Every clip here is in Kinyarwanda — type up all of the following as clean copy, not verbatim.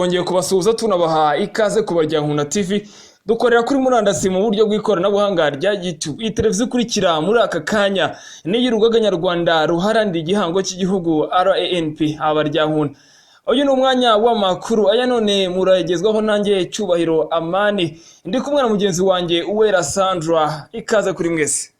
twongeye kubasuhuza tunabaha ikaze ku Baryankuna TV. Dukorera kuri murandasi mu buryo bw'ikoranabuhanga rya YouTube. Iyi televiziyo ikurikira muri aka kanya ni y'urugaga nyarwanda ruharandira igihango cy'igihugu RANP Abaryankuna. Uyu ni umwanya w'amakuru aya none muragezwaho nanjye Cyubahiro Amani. Ndi kumwe na mugenzi wanjye Uwera Sandra. Ikaze kuri mwese.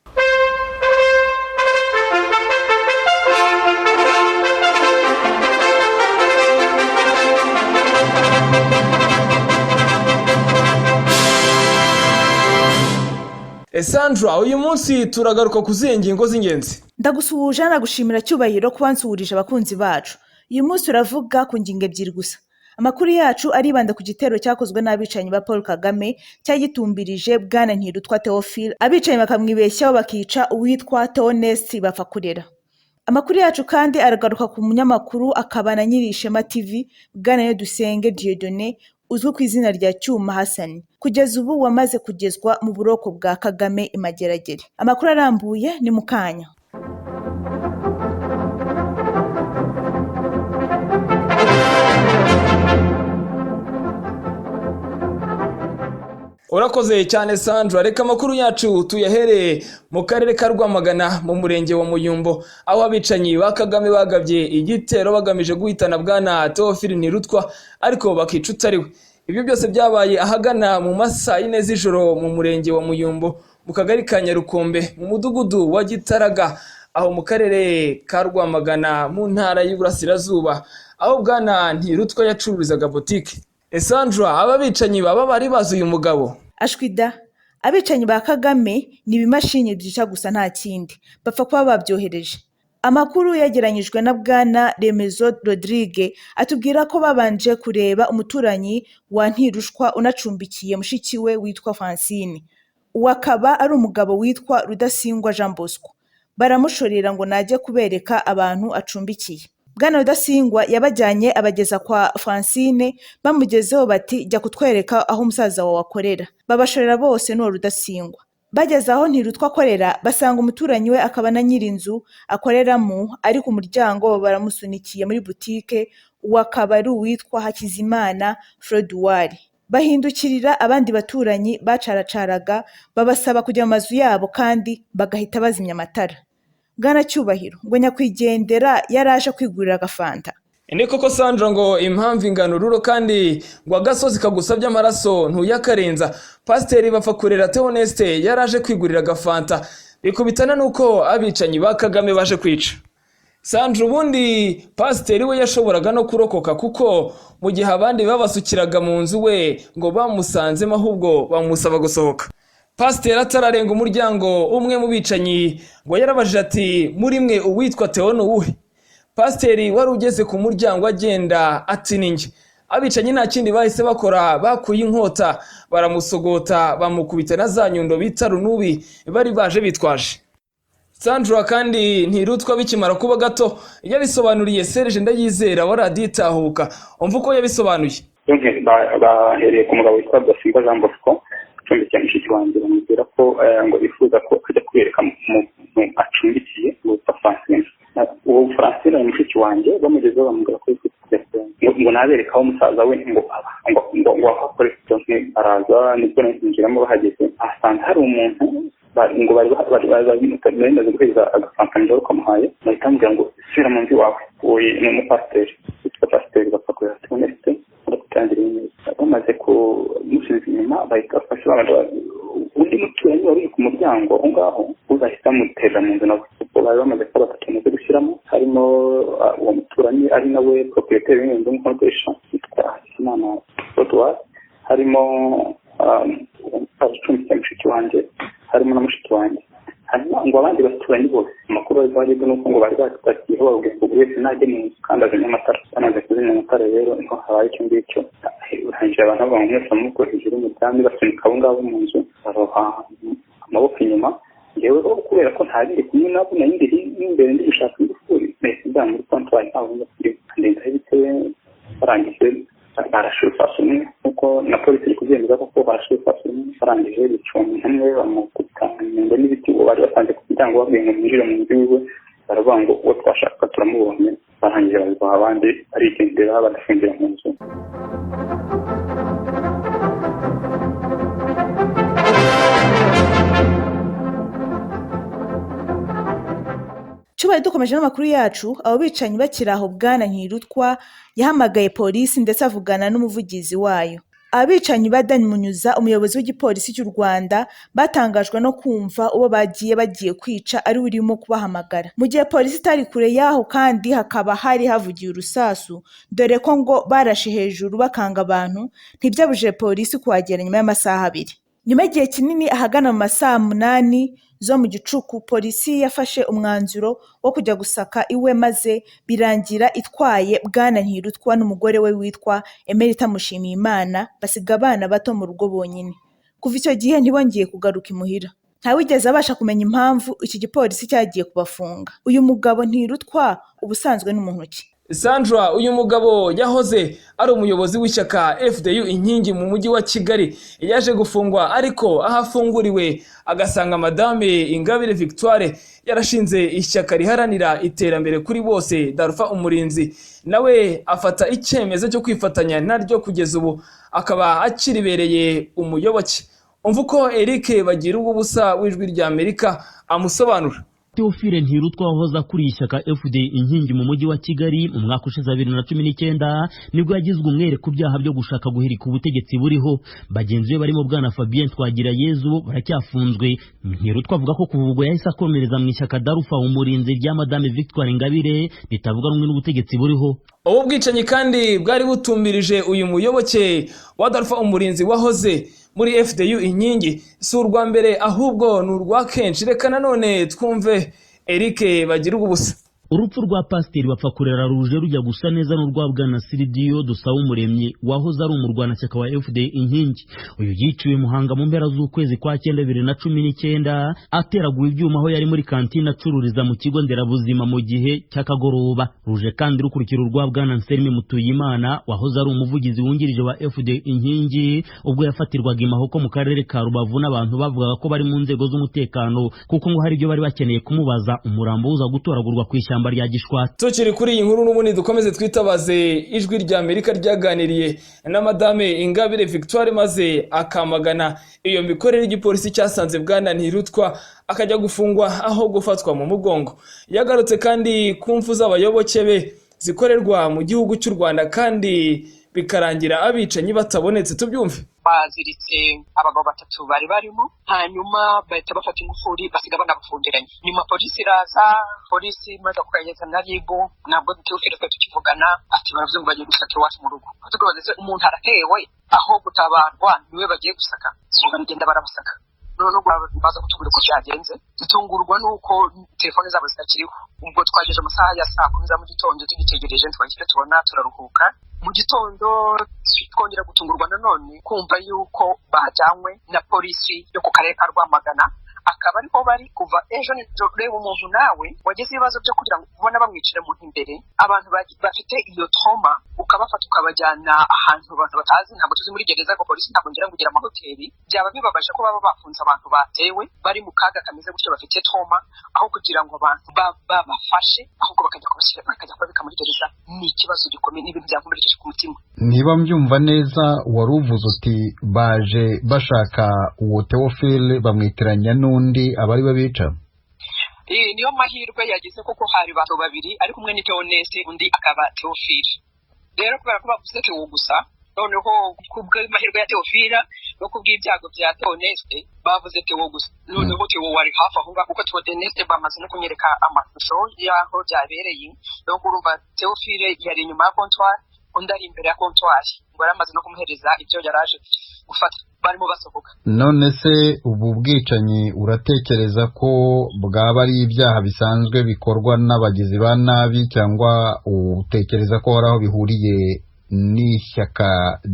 Sandra, uyu munsi turagaruka ku ngingo z'ingenzi. Ndagusuhuje nagushimira Cyubahiro kuba nsuhurije abakunzi bacu. Uyu munsi uravuga ku ngingo ebyiri gusa. Amakuru yacu aribanda ku gitero cyakozwe n'abicanyi ba Paul Kagame cyagitumbirije bwana Ntirutwa Theophile. Abicanyi bakamwibeshyaho bakica uwitwa Theoneste Bapfakurera. Amakuru yacu kandi aragaruka ku munyamakuru akaba na Nyirishema TV bwana Niyonsenga Dieudonné uzwi ku izina rya Cyuma Hassan. Kugeza ubu wamaze kugezwa mu buroko bwa Kagame i Mageragere. Amakuru arambuye ni mukanya. Urakoze cyane Sandra. Reka amakuru yacu tuyahereye mu karere ka Rwamagana mu murenge wa Muyumbo, aho abicanyi ba Kagame bagabye igitero bagamije guhitana bwana Theophile Ntirutwa ariko bakica utariwe. Ibyo byose byabaye ahagana mu masaa 4 z'ijoro mu murenge wa Muyumbo mu kagari ka Nyarukombe mu mudugudu wa Gitaraga, aho mu karere ka Rwamagana mu ntara y'Iburasirazuba, aho bwana Ntirutwa yacururizaga boutique. Sandra, aba bicanyi baba bari bazi uyu mugabo? Ashwida, abicanyi ba Kagame ni ibimashini byica gusa nta kindi, bapfa kuba babyohereje. Amakuru yageranyijwe na bwana Remezo Rodrigue atubwira ko babanje kureba umuturanyi wa Ntirushwa unacumbikiye mushikiwe witwa Francine. Uwakaba ari umugabo witwa Rudasingwa Jean Bosco. Baramushorera ngo najye kubereka abantu acumbikiye. Bwana Rudasingwa yabajyanye abageza kwa Francine, bamugezeho bati jya kutwereka aho umusaza wawe akorera. Babashorera bose n'uwo Rudasingwa. Bageze aho Ntirutwa akorera basanga umuturanyi we akaba na nyirinzu akoreramo, ari ku muryango baramusunikiye muri boutique. Uwakaba ari uwitwa Hakizimana Froduwari. Bahindukirira abandi baturanyi bacaracaraga babasaba kujya mu mazu yabo kandi bagahita bazimya amatara. Bwana Cyubahiro ngo nyakwigendera yaraje kwigurira agafanta. Ni koko Sandra, ngo impamvu inganururo kandi ngo agasozi kagusabye amaraso ntuyakarenza. Pasiteri Bapfakurera Theoneste yaraje kwigurira agafanta, bikubitana nuko abicanyi ba Kagame baje kwica. Sandra, ubundi pasiteri we yashoboraga no kurokoka kuko mu gihe abandi babasukiraga mu nzu we ngo bamusanzemo ahubwo bamusaba gusohoka. Pasiteri atararenga umuryango, umwe mu bicanyi ngo yarabajije ati muri mwe uwitwa Theo ni uwuhe? Pasiteri wari ugeze ku muryango agenda ati ninjye. Abicanyi nta kindi bahise bakora, bakuye inkota baramusogota bamukubita na za nyundo bita runubi bari baje bitwaje. Sandra, kandi Ntirutwa bikimara kuba gato yabisobanuriye Serge Ndayizera wa Radio Itahuka. Umva uko yabisobanuye. Bahereye ku mugabo witwa Rudasingwa Jean Bosco acumbikiye mushiki wanjye, bamubwira ko ngo bifuza ko ajya kwereka acumbikiye witwa Francine. Uwo Francine ni mushiki wanjye, bamugezeho bamubwira ko ngo nabereka aho umusaza we ngo akore cyose. Araza nibwo ninjiramo, bahageze asanga hari umuntu ngo bari bamaze guheza agafanta njoro kamuhaye, bahita bamubwira ngo subira mu nzu wawe. Uyu ni umupasiteri witwa Pasiteri Bapfakurera Theoneste. Bamaze kumusubiza inyuma bahita bafashe undi muturanyi wari ku muryango aho ngaho, uzahita amutera mu nzu nawe. Bari bamaze kuba batatu bamaze gushyiramo, harimo uwo muturanyi ari nawe proprietaire w'inzu nk'umukoresha witwa Hakizimana Froduwari, harimo umucumbitsi mushiki wanjye, harimo na mushiki wanjye, hanyuma ngo abandi baturanyi bose amakuru bageze nuko ngo bari batakiyeho babwiye ngo buri wese najye mu nzu kandi azimya amatara. Bamaze kuzimya amatara rero niho habaye icyo ngicyo. Urangije abantu bavuga ngo mwese amaboko hejuru y'umutambi basunika abo ngabo mu nzu, baroha amaboko inyuma. Ngewe kubera ko ntari kumwe nabo nari ndi imbere ndi gushaka ingufuri, nahise njya muri kontwari aho ngafuri ndenzaho ibitewe. Barangije barashe urufasi umwe nk'uko na polisi iri kubyemeza ko barashe urufasi umwe. Barangije bica umuntu umwe bamukubita inyundo n'ibiti. Uwo bari basanze ku muryango babwiye ngo mwinjire mu nzu iwe, baravuga ngo uwo twashaka turamubonye. barangije babibaha abandi barigendera badafungira mu nzu. Cyubahiro dukomeje n'amakuru yacu, abo bicanyi bakiri aho Bwana Ntirutwa yahamagaye polisi ndetse avugana n'umuvugizi wayo. Abicanyi badani Munyuza, umuyobozi w'igipolisi cy'u Rwanda, batangajwe no kumva uwo bagiye kwica ari urimo kubahamagara. Mu gihe polisi itari kure yaho kandi hakaba hari havugiye urusasu, dore ko ngo barashe hejuru bakanga abantu, ntibyabujije polisi kuhagera nyuma y'amasaha 2. Nyuma y'igihe kinini ahagana mu masaha 8 zo mu gicuku, polisi yafashe umwanzuro wo kujya gusaka iwe maze birangira itwaye Bwana Ntirutwa n'umugore we witwa Emerita Mushimiyimana, basiga abana bato mu rugo bonyine. Kuva icyo gihe ntibongeye kugaruka imuhira. Ntawigeze abasha kumenya impamvu iki gipolisi cyagiye kubafunga. Uyu mugabo Ntirutwa ubusanzwe n'umuntu ki? Sandra, uyu mugabo yahoze ari umuyobozi w'ishyaka FDU inkingi mu mujyi wa Kigali, yaje gufungwa ariko ahafunguriwe agasanga Madame Ingabire Victoire yarashinze ishyaka riharanira iterambere kuri bose Darufa umurinzi, nawe afata icyemezo cyo kwifatanya naryo kugeza ubu akaba akiribereye umuyoboke. Umva uko Eric bagira ubusa w'ijwi rya Amerika amusobanura. Theophile Ntirutwa wahoze kuri ishyaka FD inkingi mu mujyi wa Kigali mu mwaka ushize 2019 nibwo yagizwe umwere ku byaha byo gushaka guhirika ubutegetsi buriho. Bagenzi be barimo Bwana Fabien Twagirayezu baracyafunzwe. Ntirutwa avuga ko kuva ubwo yahise akomereza mu ishyaka Darufa umurinzi rya Madame Victoire Ingabire ritavuga rumwe n'ubutegetsi buriho. Ubu bwicanyi kandi bwari butumbirije uyu muyoboke wa Darufa umurinzi wahoze muri FDU inkingi, si urwa mbere ahubwo ni urwa kenshi. Reka nanone twumve Eric bagira ubusa. Urupfu rwa Pasiteri Bapfakurera ruje rujya gusa neza n'urwa Bwana Siridiyo dusaba umuremyi wahoze ari umurwanashyaka wa FD inkingi. Uyu yiciwe Muhanga mu mpera z'ukwezi kwa 2019 ateraguye ibyuma aho yari muri kantine acururiza mu kigo nderabuzima mu gihe cy'akagoroba. Ruje kandi rukurikira urwa Bwana Nserime Mutuyimana wahoze ari umuvugizi wungirije wa FD inkingi ubwo yafatirwaga imahoko mu karere ka Rubavu n'abantu bavugaga ko bari mu nzego z'umutekano kuko ngo hari ibyo bari bakeneye kumubaza. Umurambo uza gutoragurwa ku ishyamba rya Gishwati. Tukiri kuri iyi nkuru n'ubundi dukomeze twitabaze ijwi rya Amerika ryaganiriye na Madame Ingabire Victoire maze akamagana iyo mikorere y'igipolisi cyasanze Bwana Ntirutwa akajya gufungwa aho gufatwa mu mugongo. Yagarutse kandi ku mfu z'abayoboke be zikorerwa mu gihugu cy'u Rwanda kandi bikarangira abicanyi batabonetse. Tubyumve. Baziritse abagabo 3 bari barimo, hanyuma bahita bafata ingufuri basiga banabafungiranye. Nyuma polisi iraza, polisi imaze kugeza na ribu, nabwo Theophile tukivugana ati baravuze ngo bagiye gusaka iwacu mu rugo. Tugabaze umuntu aratewe aho gutabarwa niwe bagiye gusaka. Baragenda barabasaka. None baza kutubura ko byagenze, dutungurwa nuko telefone zabo zitakiriho. Ubwo twageje amasaha ya 10 za mu gitondo tugitegereje twagire tubona turaruhuka. Mu gitondo twongera gutungurwa nanone kumva yuko bajyanywe na polisi yo ku karere ka Rwamagana, akaba ariho bari kuva ejo. Reba umuntu nawe wagize ibibazo byo kugira ngo ubona bamwicire mu imbere, abantu bafite iyo trauma ukabafata ukabajyana ahantu abantu batazi. Ntabwo tuzi muri gereza ko polisi ntabwo ngira ngo ugira amahoteli. Byaba bibabaje ko baba bafunze abantu batewe bari mu kaga kameze gutyo bafite trauma, aho kugira ngo abantu babafashe ahubwo bakajya kubabika muri gereza. Ni ikibazo gikomeye, n'ibintu byankomerekeje ku mutima. Niba mbyumva neza waruvuze uti baje bashaka uwo Theophile bamwitiranya n'undi abari babica. Niyo mahirwe yagize koko hari bato babiri ariko umwe ni Theoneste undi akaba Theophile. Rero kubera ko bavuze Theo gusa, noneho kubw'amahirwe ya Theophile no kubw'ibyago bya Theoneste bavuze Theo gusa. Noneho Theo wari hafi aho ngaho kuko Theoneste bamaze no kunyereka amashusho y'aho byabereye. No kurumva Theophile yari inyuma ya comptoir, undi ari imbere ya comptoir, ngo yaramaze no kumuhereza ibyo yaraje gufata. Barimo basohoka. None se ubu bwicanyi uratekereza ko bwaba ari ibyaha bisanzwe bikorwa n'abagizi ba nabi cyangwa utekereza ko hari aho bihuriye n'ishyaka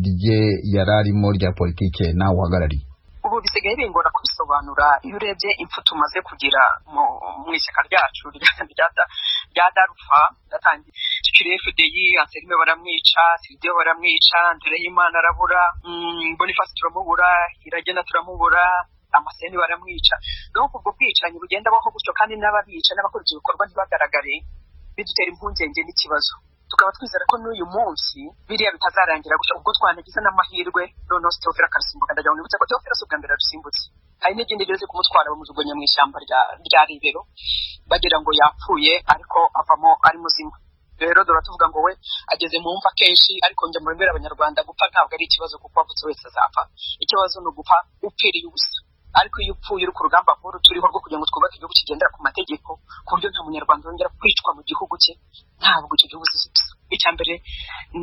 rye yararimo rya politike nawe uhagarariye? Ubu bisigaye bingora kubisobanura. Iyo urebye impfu tumaze kugira mu ishyaka ryacu rya Darufa yatangiye kuri FDI, Anselme baramwica, Siridiyo baramwica, Ndereyimana arabura, Boniface turamubura, Iragena turamubura, Amaseni baramwica. No kubwo bwicanyi bugenda baho gutyo kandi n'ababica n'abakora ibikorwa ntibagaragare, bidutera impungenge n'ikibazo tukaba twizera ko n'uyu munsi biriya bitazarangira gutya ubwo twanagize n'amahirwe noneho Theophile akarusimbuka ndagira ngo nibutse ko Theophile si ubwa mbere arusimbutse hari n'igindi rero kumutwara bamujugunya mu ishyamba rya Rebero bagira ngo yapfuye ariko avamo ari muzima rero dora tuvuga ngo we ageze mu mva kenshi ariko njya mu mbere abanyarwanda gupfa ntabwo ari ikibazo kuko avutse wese azapfa ikibazo no gupfa upfiriye ubusa ariko iyo upfuye uri ku rugamba nkuru turiho rwo kugira ngo twubake igihugu kigendera ku mategeko ku buryo nta munyarwanda wongera kwicwa mu gihugu cye ntabwo icyo gihugu zizibisa icya mbere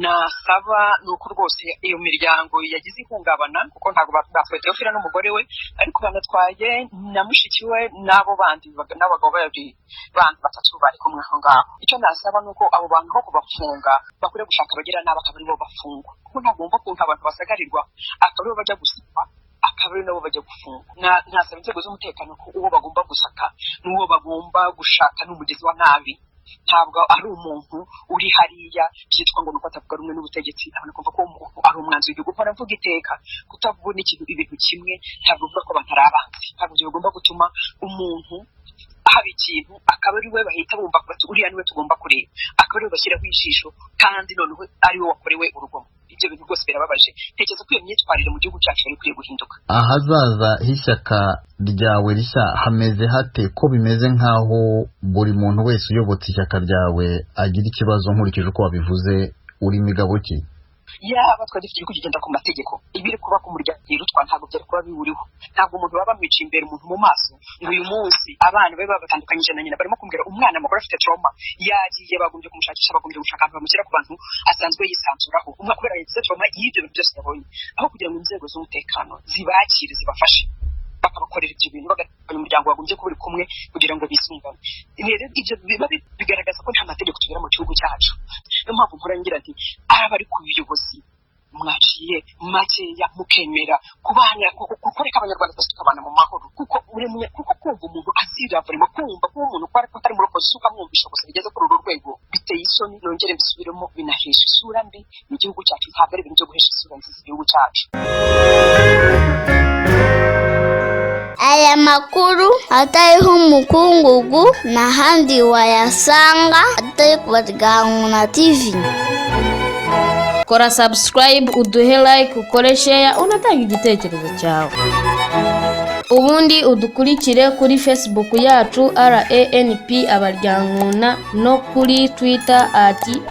nasaba ni uko rwose iyo miryango yagize ihungabana kuko ntabwo batwaye Theophile n'umugore we ariko banatwaye na mushikiwe n'abo bandi n'abagabo babiri bandi batatu bari kumwe aho ngaho icyo nasaba ni uko abo bantu ho kubafunga bakwiye gushaka abagira n'abo akaba aribo bafungwa kuko ntabwo wumva ukuntu abantu basagarirwa akaba aribo bajya gusaba akaba ari nabo bajya gufunga ntasaba inzego z'umutekano ko uwo bagomba gusaka n'uwo bagomba gushaka n'umugezi wa nabi ntabwo ari umuntu uri hariya byitwa ngo nuko atavuga rumwe n'ubutegetsi abona kumva ko umuntu ari umwanzi w'igihugu mpora mvuga iteka kutavuga ibintu kimwe ntabwo uvuga ko abantu ari abanzi ntabwo ibyo bigomba gutuma umuntu haba ikintu akaba ari we bahita bumva ko uriya niwe tugomba kureba akaba ari we bashyiraho ijisho kandi noneho ari we wakorewe urugomo ibyo bintu rwose birababaje ntekereza ko iyo myitwarire mu gihugu cyacu ikwiye guhinduka ahazaza h'ishyaka ryawe rishya hameze hate ko bimeze nk'aho buri muntu wese uyobotse ishyaka ryawe agira ikibazo nkurikije uko wabivuze uri migabo ki yaba twari dufite igihugu kigenda ku mategeko ibiri kuba ku muryango Ntirutwa ntabwo byari kuba biwuriho ntabwo umuntu baba bamwica imbere umuntu mu maso ngo uyu munsi abana be babatandukanyije na nyina barimo kumbwira umwana amaguru afite trauma yagiye bagombye kumushakisha bagombye gushaka ahantu bamushyira ku bantu asanzwe yisanzuraho umwana kubera yagize trauma y'ibyo bintu byose yabonye aho kugira ngo inzego z'umutekano zibakire zibafashe bakabakorera ibyo bintu bagatanya umuryango wagombye kuba uri kumwe kugira ngo bisungane rero ibyo biba bigaragaza ko nta mategeko tugera mu gihugu cyacu niyo mpamvu mpora ngira nti abari ku buyobozi mwaciye makeya mukemera kubana kukoreka abanyarwanda twese tukabana mu mahoro kuko kumva umuntu azira burimo kumva ko umuntu kwari ko atari mu rukozi ukamwumvisha gusa bigeze kuri uru rwego biteye isoni nongere mbisubiremo binahesha isura mbi mu gihugu cyacu ntabwo ari ibintu byo guhesha isura nziza igihugu cyacu aya makuru atariho umukungugu n'ahandi wayasanga atari ku Bagiye TV. Kora subscribe, uduhe like, ukore share, unatanga igitekerezo cyawe. Ubundi udukurikire kuri Facebook yacu RANP Abaryankuna no kuri Twitter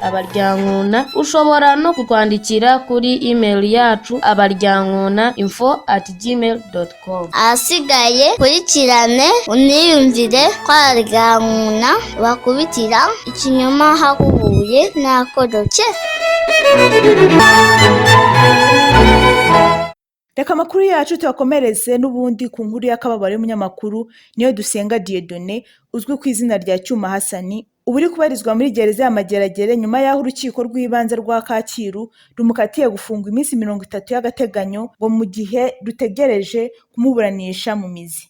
@Abaryankuna. Ushobora no kutwandikira kuri email yacu abaryankuna info@gmail.com. Asigaye kurikirane uniyumvire kwa Abaryankuna bakubitira ikinyoma hakubuye nakodoke. Reka amakuru yacu tuyakomereze n'ubundi ku nkuru y'akababaro y'umunyamakuru Niyonsenga Dieudonné uzwi ku izina rya Cyuma Hassan ubu uri kubarizwa muri gereza ya Mageragere nyuma y'aho urukiko rw'ibanze rwa Kacyiru rumukatiye gufungwa iminsi 30 y'agateganyo ngo mu gihe rutegereje kumuburanisha mu mizi.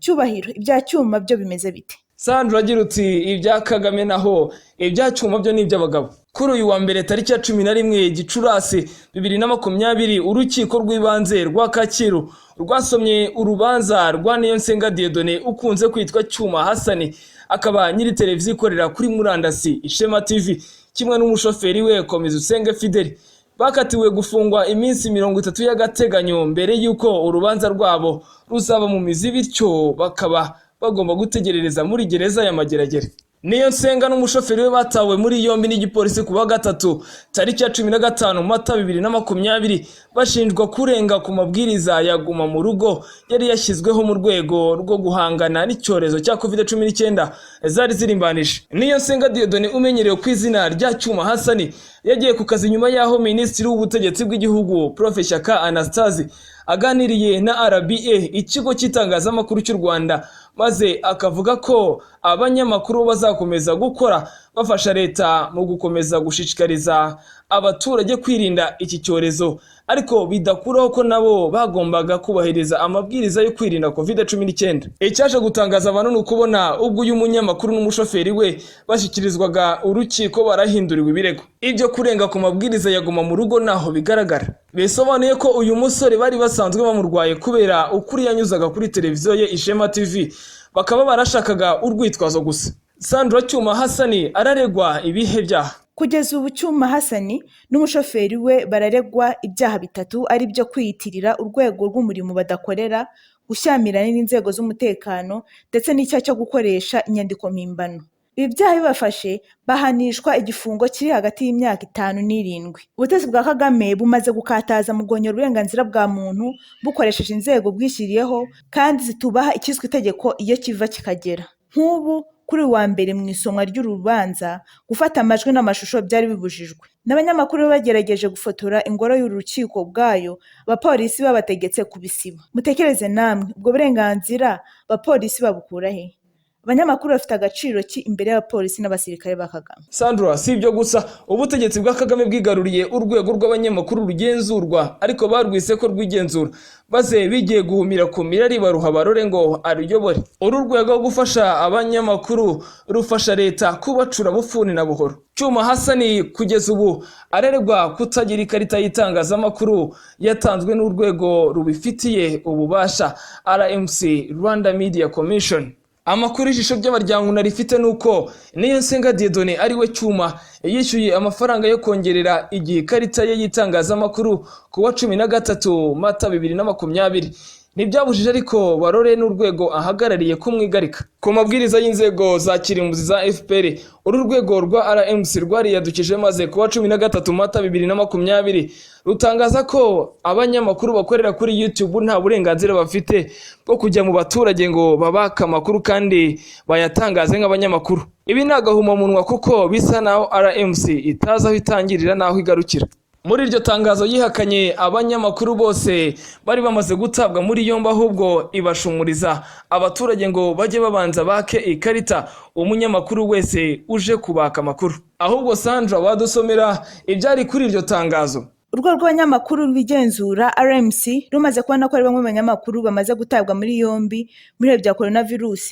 Cyubahiro ibya Cyuma byo bimeze bite? Sandra agira uti ibya Kagame naho ibya Cyuma byo ni iby'abagabo. Kuri uyu wa mbere tariki ya 11 Gicurasi 2020 urukiko rw'ibanze rwa Kacyiru rwasomye urubanza rwa Niyonsenga Dieudonné ukunze kwitwa Cyuma Hassan akaba nyiri televiziyo ikorera kuri murandasi Ishema TV kimwe n'umushoferi we Komeza Usenge Fideli bakatiwe gufungwa iminsi 30 y'agateganyo mbere yuko urubanza rwabo ruzaba mu mizi bityo bakaba bagomba gutegerereza muri gereza ya Mageragere. Niyonsenga n'umushoferi we batawe muri yombi n'igipolisi kuwa gatatu tariki ya 15 Mata 2020 bashinjwa kurenga ku mabwiriza ya guma mu rugo yari yashyizweho mu rwego rwo guhangana n'icyorezo cya COVID-19 zari zirimbanije. Niyonsenga Dieudonné umenyerewe ku izina rya Cyuma Hassan yagiye ku kazi nyuma yaho Minisitiri w'Ubutegetsi bw'Igihugu Prof Shyaka Anastase aganiriye na RBA ikigo cy'itangazamakuru cy'u Rwanda maze akavuga ko abanyamakuru bazakomeza gukora bafasha leta mu gukomeza gushishikariza abaturage kwirinda iki cyorezo ariko bidakuraho ko nabo bagombaga kubahiriza amabwiriza yo kwirinda COVID-19. Icyaje gutangaza abantu ni ukubona ubwo uyu munyamakuru n'umushoferi we bashyikirizwaga urukiko barahinduriwe ibirego. Ibyo kurenga ku mabwiriza yaguma mu rugo naho bigaragara. Besobanuye ko uyu musore bari basanzwe bamurwaye kubera ukuri yanyuzaga kuri televiziyo ye Ishema TV bakaba barashakaga urwitwazo gusa. Sandra Cyuma Hassan araregwa ibihe byaha. Kugeza ubu Cyuma Hassan n'umushoferi we bararegwa ibyaha bitatu ari byo kwiyitirira urwego rw'umurimo badakorera, gushyamirana n'inzego z'umutekano ndetse n'icyaha cyo gukoresha inyandiko mpimbano. Ibi byaha bibafashe bahanishwa igifungo kiri hagati y'imyaka 5 n'irindwi. Ubutegetsi bwa Kagame bumaze gukataza mu gonyora uburenganzira bwa muntu bukoresheje inzego bwishyiriyeho kandi zitubaha ikizwe itegeko iyo kiva kikagera. Nk'ubu kuri wa mbere mu isomwa ry'urubanza gufata amajwi n'amashusho byari bibujijwe. N'abanyamakuru bagerageje gufotora ingoro y'urukiko bwayo, abapolisi babategetse kubisiba. Mutekereze namwe ubwo burenganzira abapolisi babukura he? Abanyamakuru bafite agaciro ki imbere y'abapolisi n'abasirikare ba Kagame? Sandra, si ibyo gusa, ubutegetsi bwa Kagame bwigaruriye urwego rw'abanyamakuru rugenzurwa ariko barwise ko rwigenzura, baze bigiye guhumira ku mirari baruha barore ngo aruyobore. Uru rwego rwo gufasha abanyamakuru rufasha leta kubacura bufuni na buhoro. Cyuma Hassan kugeza ubu araregwa kutagira ikarita y'itangazamakuru yatanzwe n'urwego rubifitiye ububasha RMC, Rwanda Media Commission. Amakuru ijisho ry'abaryankuna rifite nuko Niyonsenga Dieudonné ari we Cyuma yishyuye amafaranga yo kongerera igihe ikarita ye y'itangazamakuru kuwa 13 Mata 2020. Ntibyabujije ariko barore n'urwego ahagarariye kumwigarika. Ku mabwiriza y'inzego za kirimbuzi za FPR, uru rwego rwa RMC rwariyadukije maze kuwa 13 Mata 2020 rutangaza ko abanyamakuru bakorera kuri YouTube nta burenganzira bafite bwo kujya mu baturage ngo babaka amakuru kandi bayatangaze nk'abanyamakuru. Ibi nagahuma munwa kuko bisa naho RMC itaza aho itangirira naho igarukira. Muri iryo tangazo yihakanye abanyamakuru bose bari bamaze gutabwa muri yombi, ahubwo ibashumuriza abaturage ngo bajye babanza bake ikarita umunyamakuru wese uje kubaka amakuru. Ahubwo Sandra, wadusomera ibyari kuri iryo tangazo. Urwo rw'abanyamakuru rwigenzura RMC rumaze kubona ko ari bamwe mu banyamakuru bamaze gutabwa muri yombi muri ibihe bya coronavirus,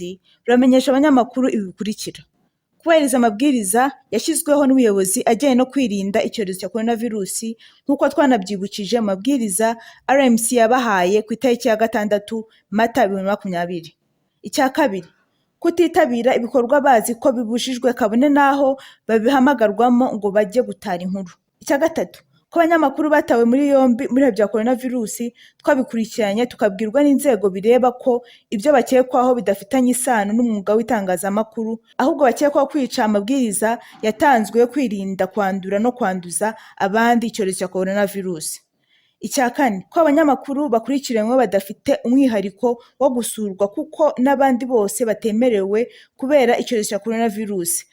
ruramenyesha abanyamakuru ibi bikurikira: kubahiriza amabwiriza yashyizweho n'ubuyobozi ajyanye no kwirinda icyorezo cya coronavirus nk'uko twanabyibukije amabwiriza RMC yabahaye ku itariki ya 6 Mata 2020. Icya kabiri, kutitabira ibikorwa bazi ko bibujijwe kabone naho babihamagarwamo ngo bajye gutara inkuru. Icya gatatu, ko abanyamakuru batawe muri yombi muri bya coronavirus twabikurikiranye tukabwirwa n'inzego bireba ko ibyo bakekwaho bidafitanye isano n'umwuga w'itangazamakuru, ahubwo bakekwaho kwica amabwiriza yatanzwe yo kwirinda kwandura no kwanduza abandi icyorezo cya coronavirus. Icya kane, ko abanyamakuru bakurikiranywe badafite umwihariko wo gusurwa kuko n'abandi bose batemerewe kubera icyorezo cya coronavirus.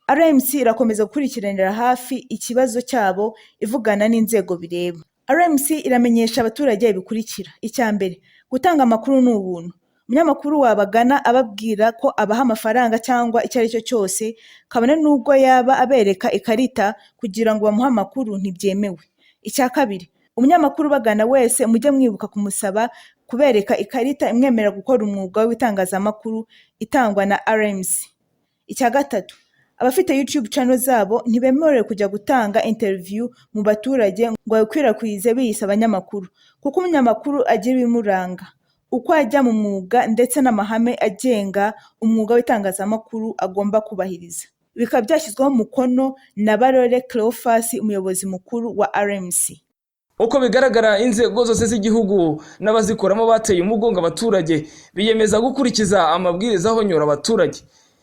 RMC irakomeza gukurikiranira hafi ikibazo cyabo ivugana n'inzego bireba. RMC iramenyesha abaturage bikurikira: icya mbere, gutanga amakuru n'ubuntu. Umunyamakuru wabagana ababwira ko abaha amafaranga cyangwa icyo ari cyo cyose kabone nubwo yaba abereka ikarita kugira ngo bamuhe amakuru ntibyemewe. Icya kabiri, umunyamakuru bagana wese mujye mwibuka kumusaba kubereka ikarita imwemerera gukora umwuga w'itangazamakuru itangwa na RMC. Icya gatatu, abafite YouTube channel zabo ntibemerewe kujya gutanga interview mu baturage ngo bakwirakwize biyise abanyamakuru, kuko umunyamakuru agira ibimuranga, uko ajya mu mwuga ndetse n'amahame agenga umwuga w'itangazamakuru agomba kubahiriza. Bikaba byashyizweho umukono na Barore Cleophas, umuyobozi mukuru wa RMC. Uko bigaragara, inzego zose z'igihugu n'abazikoramo bateye umugongo abaturage biyemeza gukurikiza amabwiriza ahonyora abaturage.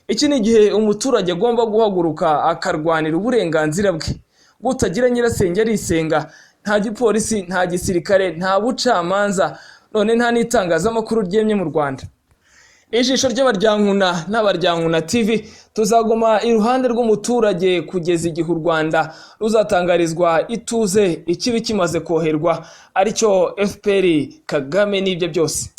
Iki ni igihe umuturage agomba guhaguruka akarwanira uburenganzira bwe. Gutagira nyirasenge arisenga, nta gipolisi, nta gisirikare, nta bucamanza, none nta n'itangazamakuru ryemye mu Rwanda. Ijisho ry'abaryankuna n'abaryankuna TV tuzagoma iruhande rw'umuturage kugeza igihe u Rwanda ruzatangarizwa ituze, ikibi kimaze koherwa aricyo FPR Kagame n'ibyo byose.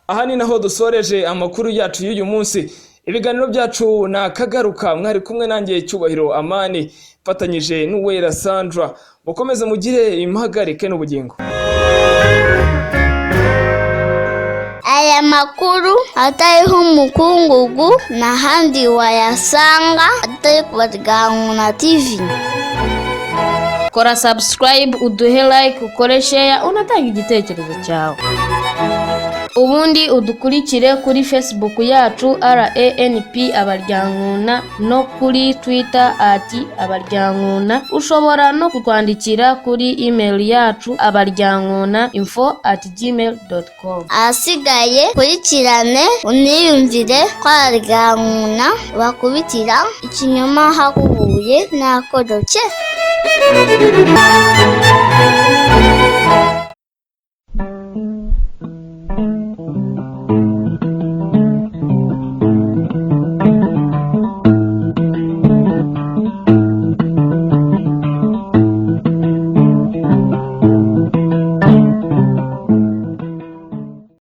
Aha ni naho dusoreje amakuru yacu y'uyu munsi. Ibiganiro byacu nakagaruka, mwari kumwe nanjye Cyubahiro Amani fatanyije n'Uwera Sandra. Mukomeze mugire impagarike n'ubugingo. Aya makuru atariho umukungugu n'ahandi wayasanga atari ku Baryankuna TV. Kora subscribe, uduhe like, ukore share, unatanga igitekerezo cyawe. ubundi udukurikire kuri Facebook yacu RANP abaryankuna no kuri Twitter @abaryankuna. Ushobora no kutwandikira kuri email yacu abaryankuna info@gmail.com. ahasigaye kurikirane uniyumvire ko abaryankuna bakubitira ikinyoma hakubuye n'akorotse.